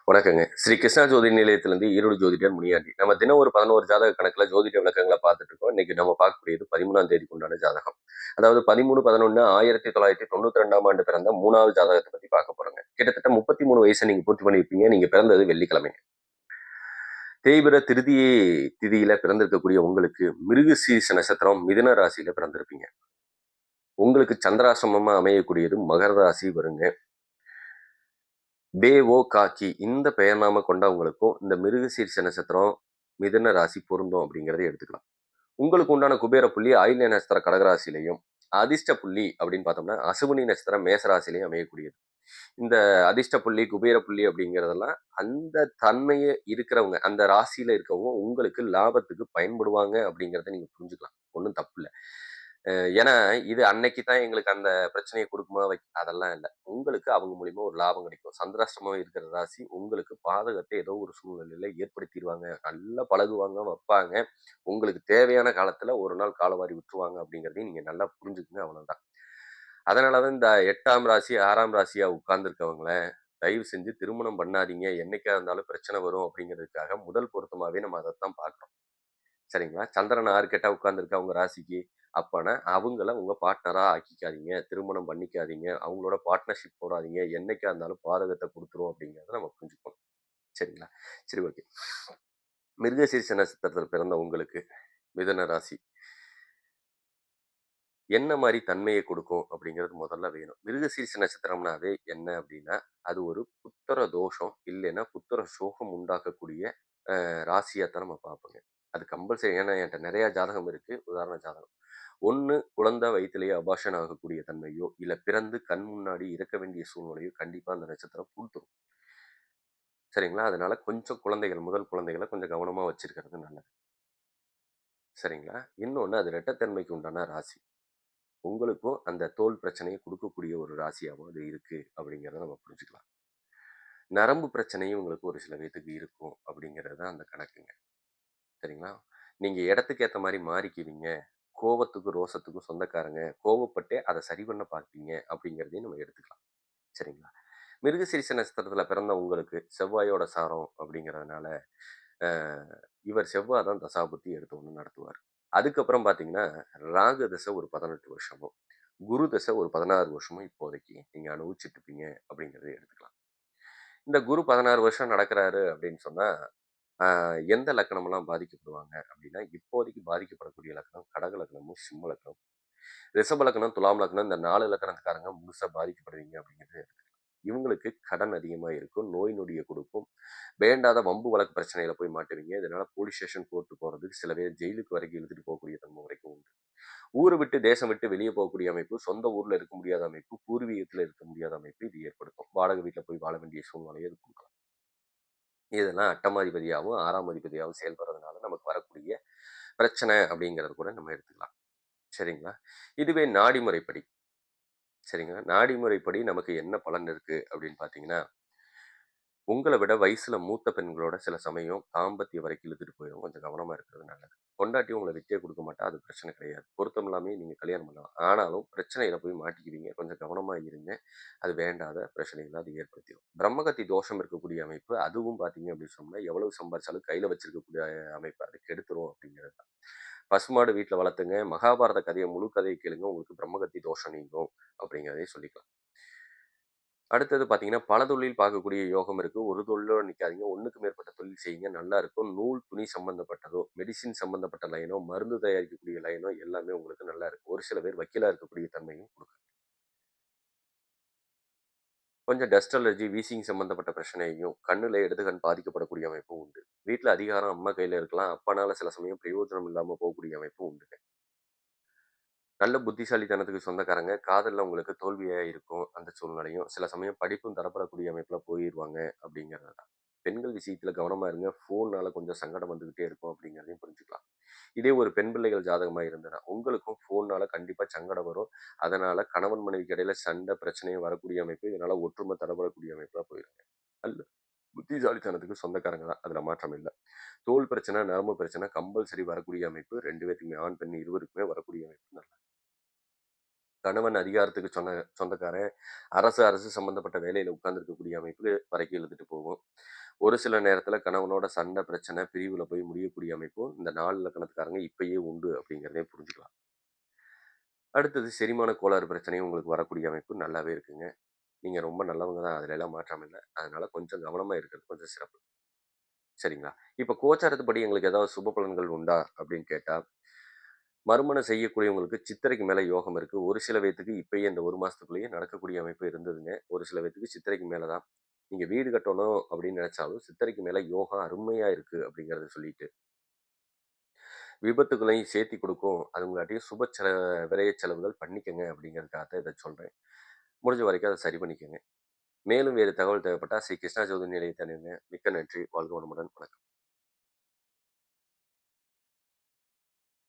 வணக்கங்க. ஸ்ரீ கிருஷ்ணா ஜோதி நிலையத்திலிருந்து ஈரோடு ஜோதிடர் முனியாண்டி. நம்ம தினம் ஒரு 11 ஜாதக கணக்குல ஜோதிட விளக்கங்கள பார்த்துட்டு இருக்கோம். இன்னைக்கு நம்ம பார்க்கக்கூடியது 13ஆம் தேதிக்கு உண்டான ஜாதகம். அதாவது 13/11/1992ஆம் ஆண்டு பிறந்த 3வது ஜாதகத்த பத்தி பார்க்க போறோங்க. கிட்டத்தட்ட 33 வயச நீங்க பூர்த்தி பண்ணியிருப்பீங்க. நீங்க பிறந்தது வெள்ளிக்கிழமைங்க. தேய்பிற திருதியை திதியில பிறந்திருக்கக்கூடிய உங்களுக்கு மிருகசீரிஷ நட்சத்திரம் மிதுன ராசியில பிறந்திருப்பீங்க. உங்களுக்கு சந்திராசிரமமா அமையக்கூடியது மகர ராசி வருங்க. பேஓ காக்கி இந்த பெயர் நாம கொண்டவங்களுக்கும் இந்த மிருகசீரிஷ நட்சத்திரம் மிதுன ராசி பொருந்தும் அப்படிங்கிறத எடுத்துக்கலாம். உங்களுக்கு உண்டான குபேர புள்ளி ஆயில்ய நட்சத்திர கடகராசிலையும் அதிர்ஷ்ட புள்ளி அப்படின்னு பார்த்தோம்னா அசுவினி நட்சத்திரம் மேசராசிலையும் அமையக்கூடியது. இந்த அதிர்ஷ்ட புள்ளி குபேர புள்ளி அப்படிங்கிறதெல்லாம் அந்த தன்மையே இருக்கிறவங்க அந்த ராசியில இருக்கவங்க உங்களுக்கு லாபத்துக்கு பயன்படுவாங்க அப்படிங்கிறத நீங்க புரிஞ்சுக்கலாம். ஒன்றும் தப்பு இல்லை. ஏன்னா இது அன்னைக்கு தான் எங்களுக்கு அந்த பிரச்சனையை கொடுக்குமா அதெல்லாம் இல்லை. உங்களுக்கு அவங்க மூலியமா ஒரு லாபம் கிடைக்கும். சந்திராஷ்டமம் இருக்கிற ராசி உங்களுக்கு பாதகத்தை ஏதோ ஒரு சூழ்நிலையில ஏற்படுத்திடுவாங்க. நல்லா பழகுவாங்க, வைப்பாங்க. உங்களுக்கு தேவையான காலத்துல ஒரு நாள் காலவாரி விட்டுருவாங்க அப்படிங்கிறதையும் நீங்க நல்லா புரிஞ்சுக்குங்க. அவ்வளவுதான். அதனாலதான் இந்த 8ஆம் ராசி 6ஆம் ராசியா உட்கார்ந்துருக்கவங்கள தயவு செஞ்சு திருமணம் பண்ணாதீங்க. என்னைக்கா இருந்தாலும் பிரச்சனை வரும் அப்படிங்கிறதுக்காக முதல் பொருத்தமாவே நம்ம அதைத்தான் பார்க்கிறோம். சரிங்களா? சந்திரன் 6 கெட்டா உட்கார்ந்துருக்கா உங்க ராசிக்கு. அப்பனா அவங்கள உங்க பார்ட்னரா ஆக்கிக்காதீங்க. திருமணம் பண்ணிக்காதீங்க. அவங்களோட பார்ட்னர்ஷிப் போடாதீங்க. என்னைக்கா இருந்தாலும் பாதகத்த குடுத்துரும் அப்படிங்கிறத நம்ம புரிஞ்சுக்கணும். சரிங்களா? சரி, ஓகே. மிருகசீரிஷ நட்சத்திரத்துல பிறந்த உங்களுக்கு மிதுன ராசி என்ன மாரி தன்மைய கொடுக்கும் அப்படிங்கிறது முதல்ல வேணும். மிருகசீரிஷ நட்சத்திரம்னாவே என்ன அப்படின்னா, அது ஒரு புத்திர தோஷம், இல்லைன்னா புத்திர சோகம் உண்டாக்கக்கூடிய ராசியாத்தான் நம்ம பார்ப்போங்க. அது கம்பல்சரி. ஏன்னா என்ட்ட நெறைய ஜாதகம் இருக்கு. உதாரண ஜாதகம். ஒண்ணு குழந்தை வயித்திலேயே அபார்ஷன் ஆகக்கூடிய தன்மையோ, இல்ல பிறந்து கண் முன்னாடி இறக்க வேண்டிய சூழ்நிலையோ கண்டிப்பா அந்த நட்சத்திரம் குடுத்துரும். சரிங்களா? அதனால கொஞ்சம் குழந்தைகள், முதல் குழந்தைகள கொஞ்சம் கவனமா வச்சிருக்கிறது நல்லது. சரிங்களா? இன்னொன்னு அது ரெட்டத்தன்மைக்கு உண்டான ராசி. உங்களுக்கும் அந்த தோல் பிரச்சனைய குடுக்கக்கூடிய ஒரு ராசியாவும் அது இருக்கு அப்படிங்கிறத நம்ம புரிஞ்சுக்கலாம். நரம்பு பிரச்சனையும் உங்களுக்கு ஒரு சில பேத்துக்கு இருக்கும் அப்படிங்கிறது தான் அந்த கணக்குங்க. சரிங்களா? நீங்க இடத்துக்கு ஏத்த மாரி மாறிக்குவீங்க. கோவத்துக்கும், ரோசத்துக்கும் சொந்தக்காரங்க. கோவப்பட்டே அத சரி பண்ண பார்ப்பீங்க அப்படிங்கிறதையும் நம்ம எடுத்துக்கலாம். சரிங்களா? மிருகசீரிஷ நட்சத்திரத்துல பிறந்த உங்களுக்கு செவ்வாயோட சாரம் அப்படிங்கிறதுனால, அ இவர் செவ்வா தான் தசாபுத்தி எடுத்து ஒண்ணு நடத்துவார். அதுக்கப்புறம் பார்த்தீங்கன்னா, ராகு தசை ஒரு 18 வருஷமும், குரு தசை ஒரு 16 வருஷமும் இப்போதைக்கு நீங்க அனுபவிச்சுட்டு இருப்பீங்க அப்படிங்கிறத எடுத்துக்கலாம். இந்த குரு 16 வருஷம் நடக்கிறாரு அப்படின்னு சொன்னா, அ எந்த லக்கணம்லாம் பாதிக்கப்படுவாங்க அப்படின்னா, இப்போதைக்கு பாதிக்கப்படக்கூடிய லக்கணம் கடக லக்னமும், சிம்ம லக்னம். ரிஷப லக்னம், துலாம் லக்னம் இந்த 4 லக்கணத்துக்காரங்க முழுசா பாதிக்கப்படுவீங்க அப்படிங்கிறது எடுத்துக்கலாம். இவங்களுக்கு கடன் அதிகமா இருக்கும். நோய் நொடிய குடுக்கும். வேண்டாத வம்பு வழக்கு பிரச்சனையில போய் மாட்டுவீங்க. இதனால போலீஸ் ஸ்டேஷன், கோர்ட் போறதுக்கு சில பேர் ஜெயிலுக்கு வரைக்கும் இழுத்துட்டு போகக்கூடிய தன்மை வரைக்கும் உண்டு. ஊர விட்டு, தேசம் விட்டு வெளிய போகக்கூடிய அமைப்பு, சொந்த ஊர்ல இருக்க முடியாத அமைப்பு, பூர்வீகத்துல இருக்க முடியாத அமைப்பு இது ஏற்படுத்தும். வாடகை வீட்ல போய் வாழ வேண்டிய சூழ்நிலையை இது குடுக்கும். இதெல்லாம் அட்டமாதிபதியாவும், 6ஆம் அதிபதியாவும் செயல்படுறதுனால நமக்கு வரக்கூடிய பிரச்சனை அப்படிங்கிறது கூட நம்ம எடுத்துக்கலாம். சரிங்களா? இதுவே நாடி முறைப்படி சரிங்களா? நாடி முறைப்படி நமக்கு என்ன பலன் இருக்கு அப்படின்னு பார்த்தீங்கன்னா, உங்கள விட வயசுல மூத்த பெண்களோட சில சமயம் தாம்பத்தியம் வரைக்கும் இழுத்துட்டு போயிரும். கொஞ்சம் கவனமா இருக்கிறது நல்லது. பொண்டாட்டி உங்கள விட்டே குடுக்க மாட்டா. அது பிரச்சனை கிடையாது. பொருத்தம் இல்லாமயே நீங்க கல்யாணம் பண்ணலாம். ஆனாலும் பிரச்சனையில போய் மாட்டிக்குவீங்க. கொஞ்சம் கவனமா இருங்க. அது வேண்டாத பிரச்சனைகள அது ஏற்படுத்திரும். பிரம்மகத்தி தோஷம் இருக்கக்கூடிய அமைப்பு, அதுவும் பார்த்தீங்க அப்படின்னு சொன்னா, எவ்வளவு சம்பாரிச்சாலும் கையில வச்சிருக்கக்கூடிய அமைப்பு அது கெடுத்துரும் அப்படிங்கிறது தான். பசுமாடு வீட்ல வளர்த்துங்க. மகாபாரத கதைய முழு கதைய கேளுங்க. உங்களுக்கு பிரம்மகத்தி தோஷம் நீங்கும் அப்படிங்கிறதையும் சொல்லிக்கலாம். அடுத்தது பார்த்தீங்கன்னா, பல தொழில் பார்க்கக்கூடிய யோகம் இருக்கு. ஒரு தொழிலோட நிக்காதீங்க. 1க்கு மேற்பட்ட தொழில் செய்யுங்க. நல்லா இருக்கும். நூல், துணி சம்மந்தப்பட்டதோ, மெடிசின் சம்மந்தப்பட்ட லைனோ, மருந்து தயாரிக்கக்கூடிய லைனோ எல்லாமே உங்களுக்கு நல்லா இருக்கும். ஒரு சில பேர் வக்கீலா இருக்கக்கூடிய தன்மையும் குடுக்கும். கொஞ்சம் டஸ்ட் அலர்ஜி, வீசிங் சம்மந்தப்பட்ட பிரச்சனையும், கண்ணுல இடது கண் பாதிக்கப்படக்கூடிய அமைப்பும் உண்டு. வீட்ல அதிகாரம் அம்மா கையில இருக்கலாம். அப்பனால சில சமயம் பிரயோஜனம் இல்லாம போகக்கூடிய அமைப்பும் உண்டுங்க. நல்ல புத்திசாலித்தனத்துக்கு சொந்தக்காரங்க. காதல்ல உங்களுக்கு தோல்வியா இருக்கும். அந்த சூழ்நிலையும். சில சமயம் படிப்பும் தடப்படக்கூடிய அமைப்புல போயிருவாங்க அப்படிங்கிறது தான். பெண்கள் விஷயத்துல கவனமா இருங்க. ஃபோன்னால கொஞ்சம் சங்கடம் வந்துகிட்டே இருக்கும் அப்படிங்கிறதையும் புரிஞ்சுக்கலாம். இதே ஒரு பெண் பிள்ளைகள் ஜாதகமா இருந்ததுன்னா, உங்களுக்கும் ஃபோன்னால கண்டிப்பா சங்கடம் வரும். அதனால கணவன் மனைவிக்கு இடையில சண்டை, பிரச்சனையும் வரக்கூடிய அமைப்பு. இதனால ஒற்றுமை தடபடக்கூடிய அமைப்பா போயிருங்க. நல்ல புத்திசாலித்தனத்துக்கு சொந்தக்காரங்க தான். அதுல மாற்றம் இல்ல. தோல் பிரச்சனை, நரம்பு பிரச்சனை கம்பல்சரி வரக்கூடிய அமைப்பு. 2 பேத்துக்குமே ஆண், பெண் இருவருக்குமே வரக்கூடிய அமைப்பு. கணவன் அதிகாரத்துக்கு சொந்தக்காரன். அரசு அரசு சம்மந்தப்பட்ட வேலையில உட்கார்ந்திருக்கக்கூடிய அமைப்பு வரைக்கும் இழுத்துட்டு போகும். ஒரு சில நேரத்தில கணவனோட சண்டை, பிரச்சனை, பிரிவுல போய் முடியக்கூடிய அமைப்பும் இந்த 4 இலக்கணத்துக்காரங்க இப்பயே உண்டு அப்படிங்கிறதையும் புரிஞ்சுக்கலாம். அடுத்தது செரிமான கோளாறு பிரச்சனையும் உங்களுக்கு வரக்கூடிய அமைப்பு நல்லாவே இருக்குங்க. நீங்க ரொம்ப நல்லவங்க தான். அதுலலாம் மாற்றம் இல்ல. அதனால கொஞ்சம் கவனமா இருக்கிறது கொஞ்சம் சிறப்பு. சரிங்களா? இப்ப கோச்சாரத்துப்படி எங்களுக்கு ஏதாவது சுப பலன்கள் உண்டா? அப்படின்னு கேட்டா, மறுமணம் செய்யக்கூடியவங்களுக்கு சித்திரைக்கு மேல யோகம் இருக்கு. ஒரு சில பேத்துக்கு இப்பயே இந்த 1 மாசத்துக்குள்ளேயே நடக்கக்கூடிய அமைப்பு இருந்ததுங்க. ஒரு சில பேத்துக்கு சித்திரைக்கு மேல தான். நீங்க வீடு கட்டணும் அப்படின்னு நெனைச்சாலும், சித்திரைக்கு மேல யோகம் அருமையா இருக்கு அப்படிங்கிறத சொல்லிட்டு, விபத்துகளையும் சேர்த்தி குடுக்கும். அதுங்காட்டியும் சுப விரய செலவுகள் பண்ணிக்கங்க அப்படிங்கிறதுக்காக தான் இத சொல்றேன். முடிஞ்ச வரைக்கும் அத சரி பண்ணிக்கங்க. மேலும் வேறு தகவல் தேவைப்பட்டா ஸ்ரீ கிருஷ்ணா ஜோதி நிலையத்தை அணுகுங்க. மிக்க நன்றி. வாழ்க வளமுடன். வணக்கம்.